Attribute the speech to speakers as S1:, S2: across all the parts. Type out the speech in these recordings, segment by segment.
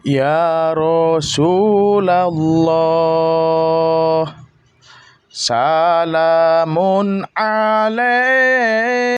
S1: Ya Rasulullah, salamun alaik.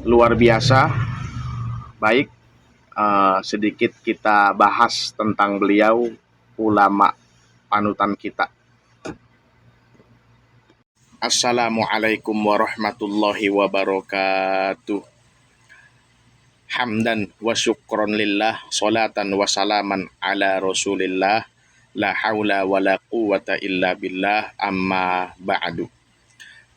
S1: Luar biasa. Baik, sedikit kita bahas tentang beliau, ulama panutan kita. Assalamualaikum warahmatullahi wabarakatuh. Hamdan wa syukron lillah, salatan wa salaman ala rasulillah, la haula wa la quwata illa billah, amma ba'du.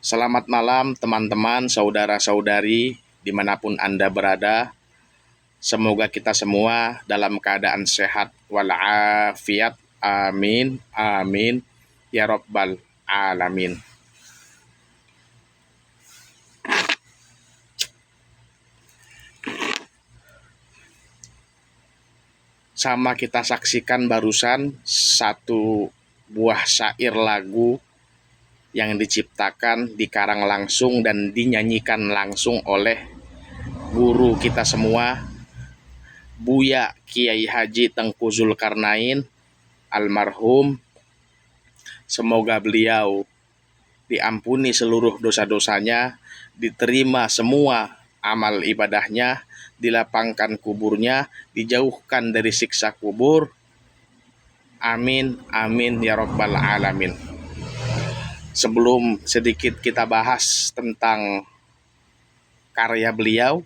S1: Selamat malam teman-teman, saudara-saudari, dimanapun Anda berada. Semoga kita semua dalam keadaan sehat walafiat. Amin, amin, ya rabbal alamin. Sama kita saksikan barusan satu buah syair lagu yang diciptakan, dikarang langsung dan dinyanyikan langsung oleh guru kita semua, Buya Kiai Haji Tengku Zulkarnain almarhum. Semoga beliau diampuni seluruh dosa-dosanya, diterima semua amal ibadahnya, dilapangkan kuburnya, dijauhkan dari siksa kubur. Amin, amin, ya rabbal alamin. Sebelum sedikit kita bahas tentang karya beliau,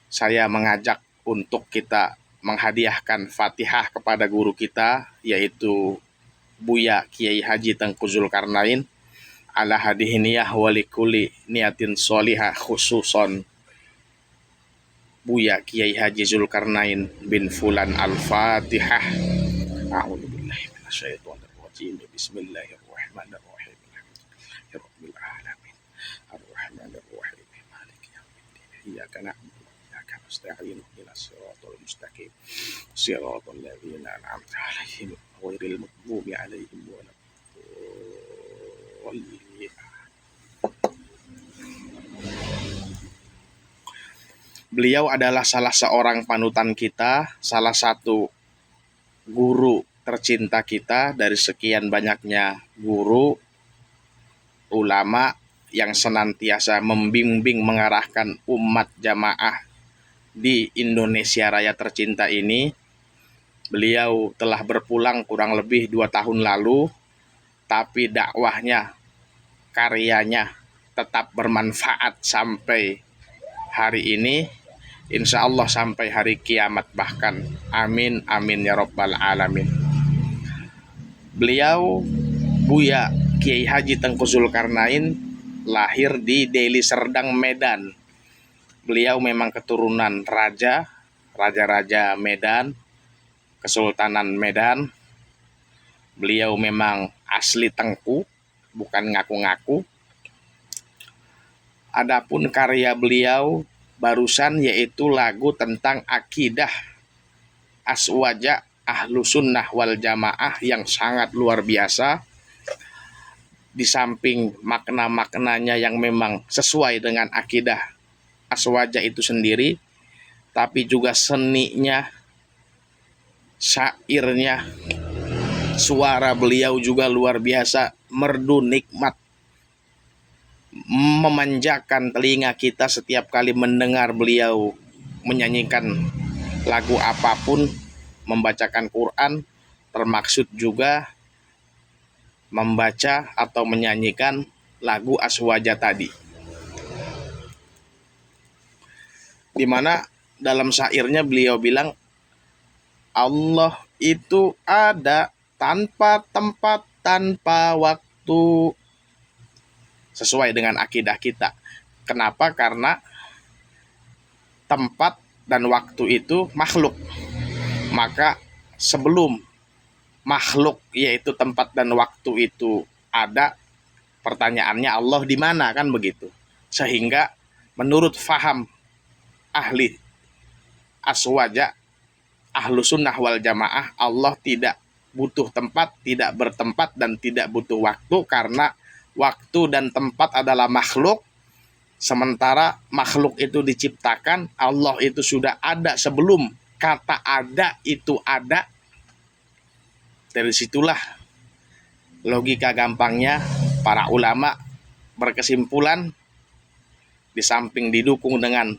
S1: saya mengajak untuk kita menghadiahkan Fatihah kepada guru kita, yaitu Buya Kiai Haji Tengku Zulkarnain, ala hadhihi niyah walikuli niatin solihah, khususon Buya Kiai Haji Zulkarnain bin Fulan Al-Fatihah. A'udzubillahi minasyaitonir rajim. Bismillahirrahmanirrahim. Rabbil alamin. Arrahmanir rahim. Maliki yaumiddin. Iyyaka na'budu wa iyyaka nasta'in. Ihdinas siratal mustaqim. Siratal ladzina an'amta 'alaihim ghairil maghdubi 'alaihim waladdallin. Beliau adalah salah seorang panutan kita, salah satu guru tercinta kita dari sekian banyaknya guru, ulama yang senantiasa membimbing mengarahkan umat jamaah di Indonesia Raya tercinta ini. Beliau telah berpulang kurang lebih 2 tahun lalu, tapi dakwahnya, karyanya tetap bermanfaat sampai hari ini, insya Allah sampai hari kiamat bahkan. Amin amin ya rabbal alamin. Beliau Buya Kiai Haji Tengku Zulkarnain lahir di Deli Serdang, Medan. Beliau memang keturunan raja-raja Medan, Kesultanan Medan. Beliau memang asli Tengku, bukan ngaku-ngaku. Adapun karya beliau barusan yaitu lagu tentang akidah aswaja ahlu sunnah wal jamaah yang sangat luar biasa. Di samping makna-maknanya yang memang sesuai dengan akidah aswaja itu sendiri, tapi juga seninya, syairnya, suara beliau juga luar biasa, merdu nikmat, memanjakan telinga kita setiap kali mendengar beliau menyanyikan lagu apapun, membacakan Quran, termaksud juga membaca atau menyanyikan lagu aswaja tadi. Di mana dalam syairnya beliau bilang, Allah itu ada tanpa tempat, tanpa waktu. Sesuai dengan akidah kita. Kenapa? Karena tempat dan waktu itu makhluk. Maka sebelum makhluk yaitu tempat dan waktu itu ada, pertanyaannya Allah di mana, kan begitu. Sehingga menurut faham ahli aswaja, ahlu sunnah wal jamaah, Allah tidak butuh tempat, tidak bertempat, dan tidak butuh waktu, karena waktu dan tempat adalah makhluk. Sementara makhluk itu diciptakan, Allah itu sudah ada sebelum kata ada itu ada. Dari situlah logika gampangnya para ulama berkesimpulan, di samping didukung dengan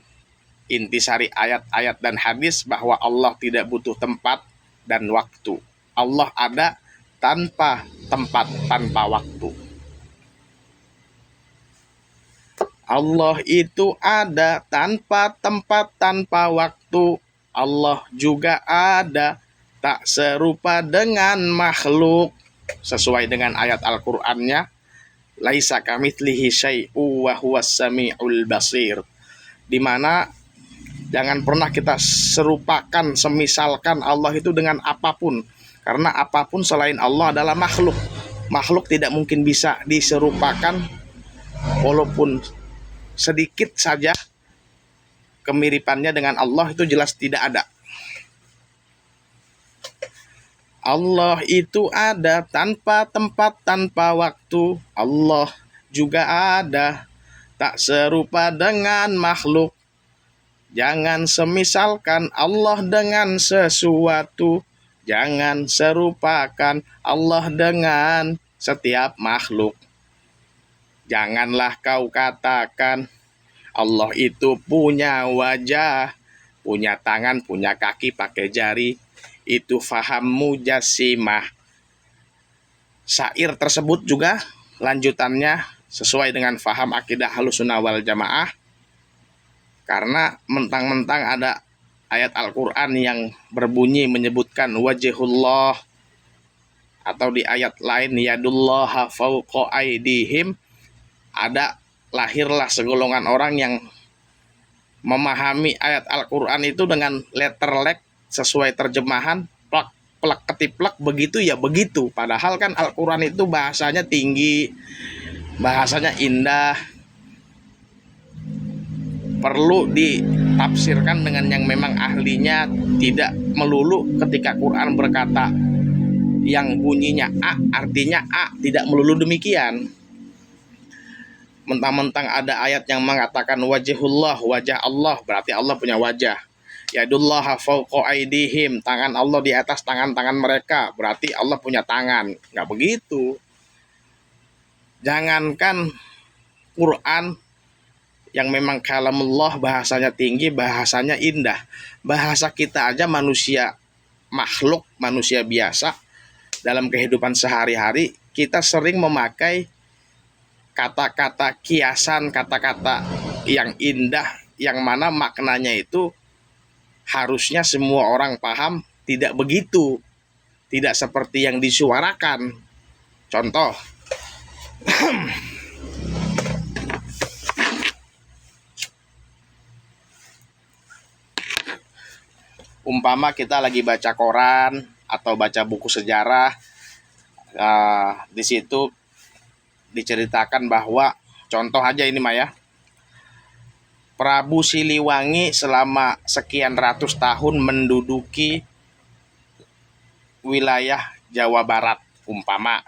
S1: intisari ayat-ayat dan hadis, bahwa Allah tidak butuh tempat dan waktu. Allah ada tanpa tempat, tanpa waktu. Allah itu ada tanpa tempat, tanpa waktu. Allah juga ada, tak serupa dengan makhluk. Sesuai dengan ayat Al-Qur'annya, laisa kamitslihi syai'un wa huwas samiul basir. Di mana jangan pernah kita serupakan, semisalkan Allah itu dengan apapun. Karena apapun selain Allah adalah makhluk. Makhluk tidak mungkin bisa diserupakan, walaupun sedikit saja kemiripannya dengan Allah itu jelas tidak ada. Allah itu ada tanpa tempat, tanpa waktu. Allah juga ada, tak serupa dengan makhluk. Jangan semisalkan Allah dengan sesuatu. Jangan serupakan Allah dengan setiap makhluk. Janganlah kau katakan Allah itu punya wajah, punya tangan, punya kaki, pakai jari. Itu faham mujassimah. Syair tersebut juga lanjutannya sesuai dengan faham akidah Ahlussunnah wal Jamaah, karena mentang-mentang ada ayat Al-Quran yang berbunyi menyebutkan wajhullah, atau di ayat lain yadullaha fawqa aydihim, lahirlah segolongan orang yang memahami ayat Al-Quran itu dengan letterlek sesuai terjemahan, plak plak ketiplak, begitu ya begitu. Padahal kan Al-Quran itu bahasanya tinggi, bahasanya indah, perlu ditafsirkan dengan yang memang ahlinya, tidak melulu ketika Quran berkata yang bunyinya A artinya A, tidak melulu demikian. Mentang-mentang ada ayat yang mengatakan wajhullah, wajah Allah, berarti Allah punya wajah. Yadullaha fawqa aydihim, tangan Allah di atas tangan-tangan mereka, berarti Allah punya tangan. Nggak begitu. Jangankan Quran yang memang kalamullah, bahasanya tinggi, bahasanya indah, bahasa kita aja manusia, makhluk manusia biasa, dalam kehidupan sehari-hari kita sering memakai kata-kata kiasan, kata-kata yang indah, yang mana maknanya itu harusnya semua orang paham. Tidak begitu, tidak seperti yang disuarakan. Contoh, umpama kita lagi baca koran atau baca buku sejarah, di situ diceritakan bahwa, contoh aja ini Maya, Prabu Siliwangi selama sekian ratus tahun menduduki wilayah Jawa Barat, umpama.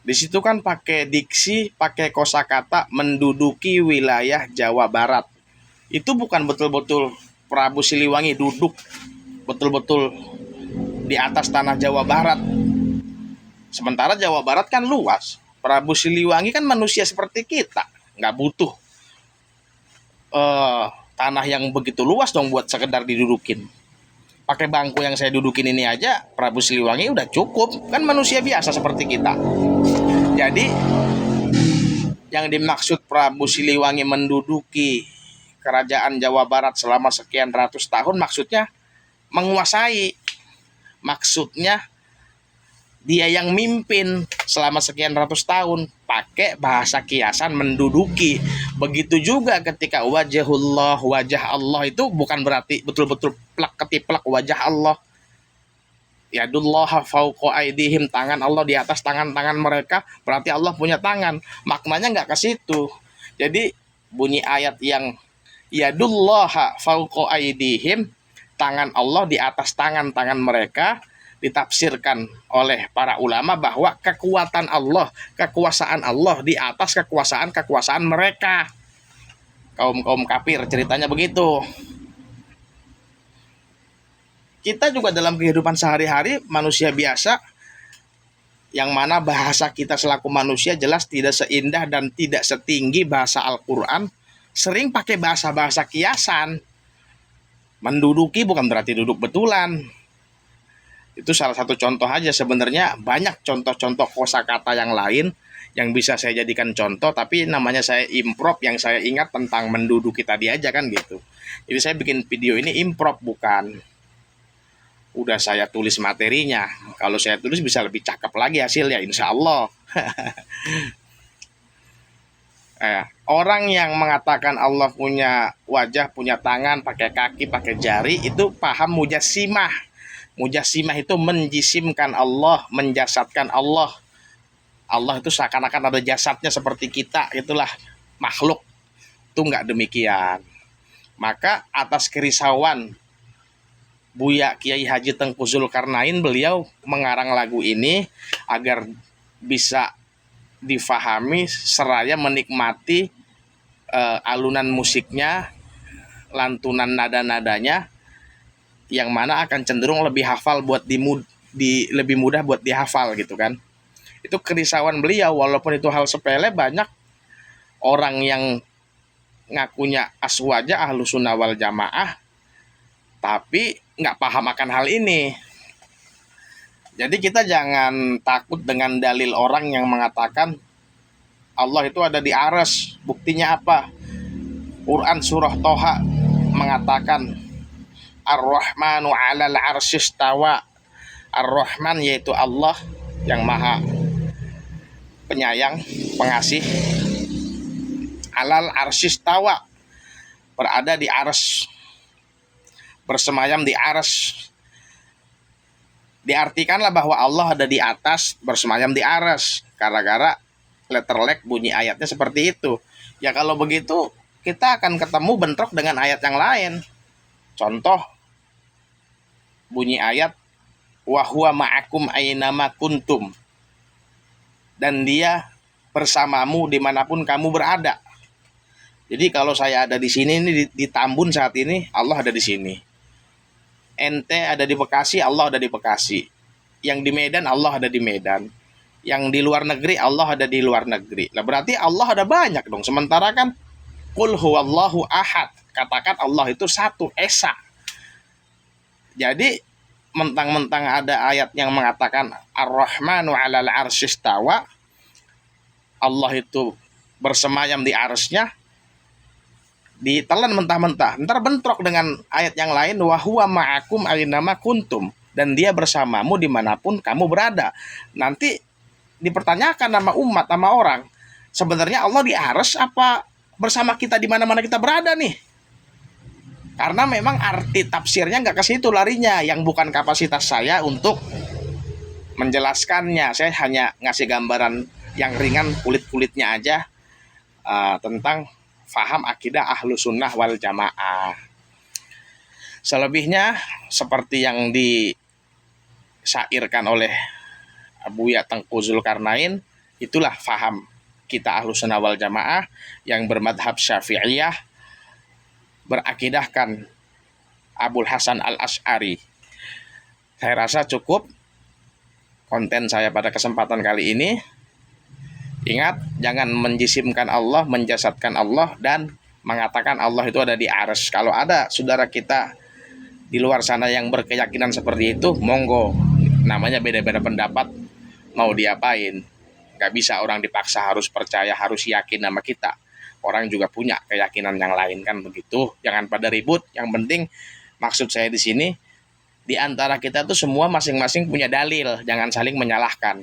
S1: Di situ kan pakai diksi, pakai kosakata menduduki wilayah Jawa Barat. Itu bukan betul-betul Prabu Siliwangi duduk betul-betul di atas tanah Jawa Barat. Sementara Jawa Barat kan luas. Prabu Siliwangi kan manusia seperti kita, nggak butuh tanah yang begitu luas dong buat sekedar didudukin. Pakai bangku yang saya dudukin ini aja Prabu Siliwangi udah cukup, kan manusia biasa seperti kita. Jadi yang dimaksud Prabu Siliwangi menduduki kerajaan Jawa Barat selama sekian ratus tahun, maksudnya menguasai, maksudnya dia yang mimpin selama sekian ratus tahun, pakai bahasa kiasan menduduki. Begitu juga ketika wajhullah, wajah Allah, itu bukan berarti betul-betul plak ketiplak wajah Allah. Yadullaha fawqa aydihim, tangan Allah di atas tangan-tangan mereka, berarti Allah punya tangan. Maknanya nggak ke situ. Jadi bunyi ayat yang yadullaha fawqa aydihim, tangan Allah di atas tangan-tangan mereka, ditafsirkan oleh para ulama bahwa kekuatan Allah, kekuasaan Allah di atas kekuasaan mereka, kaum kafir, ceritanya begitu. Kita juga dalam kehidupan sehari-hari manusia biasa, yang mana bahasa kita selaku manusia jelas tidak seindah dan tidak setinggi bahasa Al-Quran, sering pakai bahasa-bahasa kiasan. Menduduki bukan berarti duduk betulan. Itu salah satu contoh aja. Sebenarnya banyak contoh-contoh kosakata yang lain yang bisa saya jadikan contoh, tapi namanya saya improv. Yang saya ingat tentang menduduki tadi aja kan gitu. Jadi saya bikin video ini improv, bukan udah saya tulis materinya. Kalau saya tulis bisa lebih cakep lagi hasilnya, insya Allah. Orang yang mengatakan Allah punya wajah, punya tangan, pakai kaki, pakai jari, itu paham mujassimah. Mujassimah itu menjisimkan Allah, menjasadkan Allah. Allah itu seakan-akan ada jasadnya seperti kita, itulah makhluk. Itu nggak demikian. Maka atas kerisauan Buya Kiai Haji Tengku Zulkarnain, beliau mengarang lagu ini agar bisa difahami seraya menikmati alunan musiknya, lantunan nada-nadanya, yang mana akan cenderung lebih hafal buat lebih mudah buat dihafal gitu kan. Itu kerisauan beliau, walaupun itu hal sepele, banyak orang yang ngakunya aswaja Ahlussunnah wal Jamaah tapi nggak paham akan hal ini. Jadi kita jangan takut dengan dalil orang yang mengatakan Allah itu ada di arsy. Buktinya apa? Quran surah Toha mengatakan Ar-Rahmanu 'alal 'arsy istawa. Ar-Rahman yaitu Allah yang maha penyayang, pengasih, 'alal 'arsy istawa, berada di arsy, bersemayam di arsy. Diartikanlah bahwa Allah ada di atas, bersemayam di arsy. Gara-gara letter leg bunyi ayatnya seperti itu. Ya kalau begitu kita akan ketemu bentrok dengan ayat yang lain. Contoh bunyi ayat wa huwa ma'akum aynama kuntum, dan dia bersamamu dimanapun kamu berada. Jadi kalau saya ada di sini ini di Tambun saat ini, Allah ada di sini. Ente ada di Bekasi, Allah ada di Bekasi. Yang di Medan, Allah ada di Medan. Yang di luar negeri, Allah ada di luar negeri. Nah berarti Allah ada banyak dong. Sementara kan qul huwallahu ahad, katakan Allah itu satu, esa. Jadi mentang-mentang ada ayat yang mengatakan Ar-Rahmanu 'alal 'arsy istawa, Allah itu bersemayam di arsy-nya, ditelan mentah-mentah. Ntar bentrok dengan ayat yang lain wa huwa ma'akum aynama kuntum, dan dia bersamamu dimanapun kamu berada. Nanti dipertanyakan sama umat, sama orang, sebenarnya Allah di arsy apa bersama kita di mana-mana kita berada nih? Karena memang arti tafsirnya nggak ke situ larinya, yang bukan kapasitas saya untuk menjelaskannya. Saya hanya ngasih gambaran yang ringan, kulit-kulitnya aja, tentang faham akidah ahlu sunnah wal jamaah. Selebihnya seperti yang disairkan oleh Buya Tengku Zulkarnain, itulah faham kita ahlu sunnah wal jamaah yang bermadhab syafi'iyah, berakidahkan Abul Hasan al-Asy'ari. Saya rasa cukup konten saya pada kesempatan kali ini. Ingat, jangan menjisimkan Allah, menjasadkan Allah, dan mengatakan Allah itu ada di arsy. Kalau ada saudara kita di luar sana yang berkeyakinan seperti itu, monggo. Namanya beda-beda pendapat, mau diapain? Gak bisa orang dipaksa harus percaya, harus yakin sama kita. Orang juga punya keyakinan yang lain, kan begitu. Jangan pada ribut. Yang penting maksud saya di sini, di antara kita tuh semua masing-masing punya dalil. Jangan saling menyalahkan.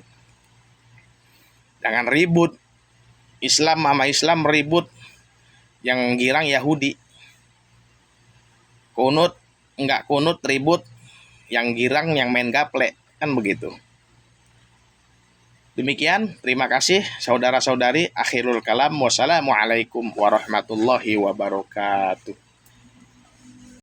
S1: Jangan ribut. Islam sama Islam ribut, yang girang Yahudi. Kunut enggak kunut ribut, yang girang yang main gaple, kan begitu. Demikian, terima kasih saudara-saudari. Akhirul kalam, wassalamualaikum warahmatullahi wabarakatuh.